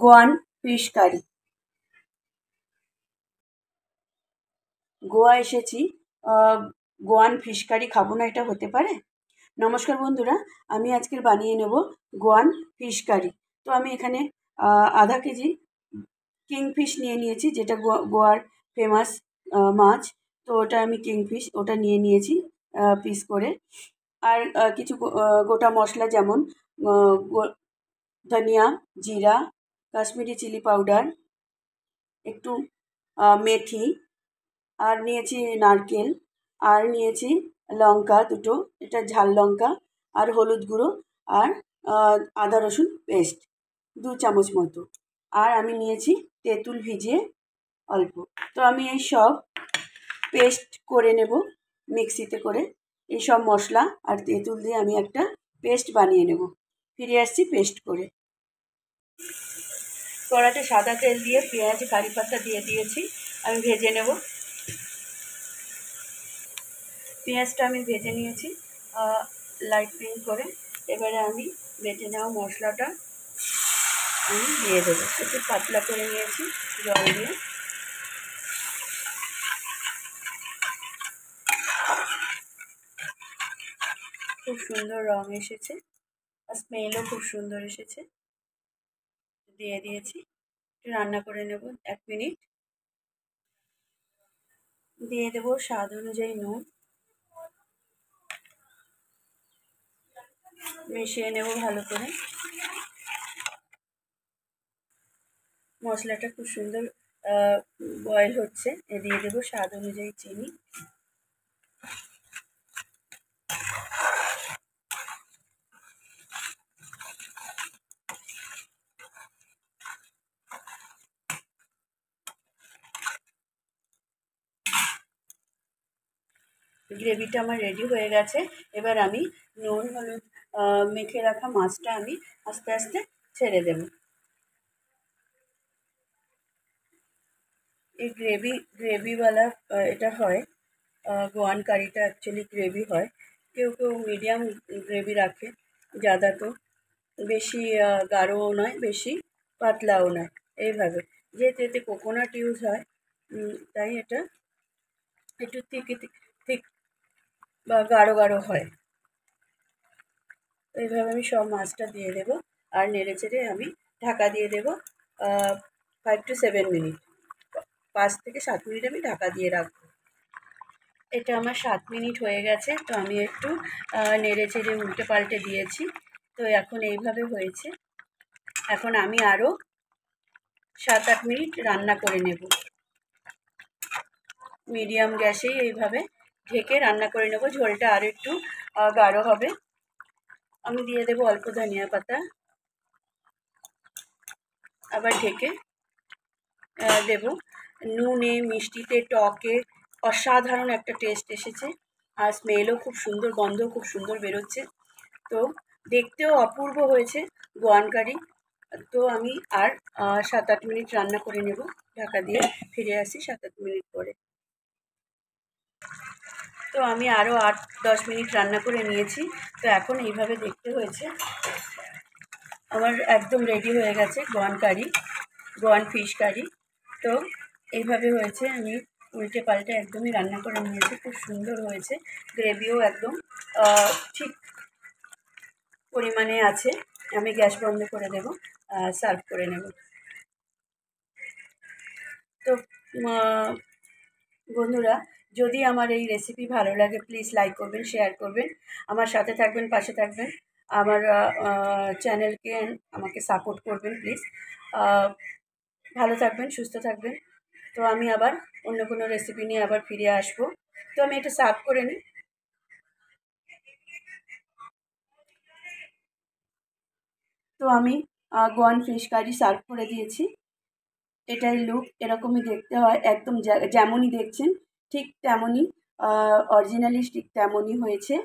Goan fish curry. Goa এসেছি, Goan fish curry খাবো না, এটা হতে পারে? নমস্কার বন্ধুরা, আমি আজকের বানিয়ে নেব গোয়ান ফিশ কারি। তো আমি এখানে আধা কেজি কিংফিশ নিয়ে নিয়েছি, যেটা গোয়ার ফেমাস মাছ। তো ওটা আমি কিংফিশ ওটা নিয়ে নিয়েছি পিস করে। আর কিছু গোটা মশলা, যেমন ধনিয়া, জিরা, কাশ্মীরি চিলি পাউডার, একটু মেথি, আর নিয়েছি নারকেল, আর নিয়েছি লঙ্কা দুটো, এটা ঝাল লঙ্কা, আর হলুদ গুঁড়ো, আর আদা রসুন পেস্ট 2 চামচ মতো। আর আমি নিয়েছি তেঁতুল ভিজিয়ে অল্প। তো আমি এই সব পেস্ট করে নেব মিক্সিতে করে। এই সব মশলা আর তেঁতুল দিয়ে আমি একটা পেস্ট বানিয়ে নেব। ফিরে আসছি পেস্ট করে। কড়াতে সাদা তেল দিয়ে পেঁয়াজ কারি পাতা দিয়ে দিয়েছি, আমি ভেজে নেব। পেঁয়াজটা আমি ভেজে নিয়েছি লাইট পিঙ্ক করে। এবারে আমি বেটে নেওয়া মশলাটা আমি দিয়ে দেবো, একটু পাতলা করে নিয়েছি জল দিয়ে। খুব সুন্দর রং এসেছে আর স্মেলও খুব সুন্দর এসেছে। দিয়ে দিয়েছি, একটু রান্না করে নেব 1 মিনিট। দিয়ে দেবো স্বাদ অনুযায়ী নুন, মিশিয়ে নেব ভালো করে। মশলাটা খুব সুন্দর বয়েল হচ্ছে, দিয়ে দেবো স্বাদ অনুযায়ী চিনি। গ্রেভিটা আমার রেডি হয়ে গেছে। এবার আমি নুন হলুদ মেখে রাখা মাছটা আমি আস্তে আস্তে ছেড়ে দেব। এই গ্রেভিওয়ালা এটা হয়, গোয়ান কারিটা অ্যাকচুয়ালি গ্রেভি হয়। কেউ কেউ মিডিয়াম গ্রেভি রাখে, ज़्यादा তো বেশি গাঢ়ও নয়, বেশি পাতলাও নয়, এইভাবে। যেহেতু এতে কোকোনাট ইউজ হয়, তাই এটা একটু ঠিক বা গাঢ় গাঢ় হয়। এইভাবে আমি সব মাছটা দিয়ে দেবো আর নেড়ে চেড়ে আমি ঢাকা দিয়ে দেবো 5 to 7 মিনিট। 5 থেকে 7 মিনিট আমি ঢাকা দিয়ে রাখবো। এটা আমার 7 মিনিট হয়ে গেছে। তো আমি একটু নেড়ে চেড়ে উল্টে পাল্টে দিয়েছি। তো এখন এইভাবে হয়েছে। এখন আমি আরও 7-8 মিনিট রান্না করে নেব। মিডিয়াম গ্যাসেই এইভাবে ঢেকে রান্না করে নেব, ঝোলটা আর একটু গাঢ় হবে। আমি দিয়ে দেবো অল্প ধনিয়া পাতা, আবার ঢেকে দেব। নুনে, মিষ্টিতে, টকে অসাধারণ একটা টেস্ট এসেছে, আর স্মেলও খুব সুন্দর, গন্ধ খুব সুন্দর বেরোচ্ছে। তো দেখতেও অপূর্ব হয়েছে গোয়ান কারি। তো আমি আর 7-8 মিনিট রান্না করে নেব ঢাকা দিয়ে। ফিরে আসি 7-8 মিনিট পরে। তো আমি আরও 8-10 মিনিট রান্না করে নিয়েছি। তো এখন এইভাবে দেখতে হয়েছে আমার একদম রেডি হয়ে গেছে গোয়ান কারি, গোয়ান ফিশ কারি। তো এইভাবে হয়েছে, আমি উল্টে পাল্টে একদমই রান্না করে নিয়েছি, খুব সুন্দর হয়েছে। গ্রেভিও একদম ঠিক পরিমাণে আছে। আমি গ্যাস বন্ধ করে দেব, সার্ভ করে নেব। তো বন্ধুরা, যদি আমার এই রেসিপি ভালো লাগে, প্লিজ লাইক করবেন, শেয়ার করবেন, আমার সাথে থাকবেন, পাশে থাকবেন, আমার চ্যানেলকে আমাকে সাপোর্ট করবেন প্লিজ। ভালো থাকবেন, সুস্থ থাকবেন। তো আমি আবার অন্য কোনো রেসিপি নিয়ে আবার ফিরে আসবো। তো আমি এটা সার্ভ করে নিই। তো আমি গোয়ান ফিশ কারি সার্ভ করে দিয়েছি। এটার লুক এরকমই দেখতে হয়, একদম যেমনই দেখছেন ঠিক তেমনই, অরিজিনালি ঠিক তেমনই হয়েছে।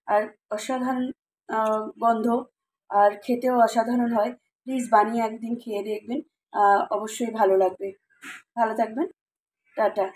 আর অসাধারণ গন্ধ, আর খেতেও অসাধারণ হয়। প্লিজ বানিয়ে একদিন খেয়ে দেখবেন, অবশ্যই ভালো লাগবে। ভালো থাকবেন, টাটা।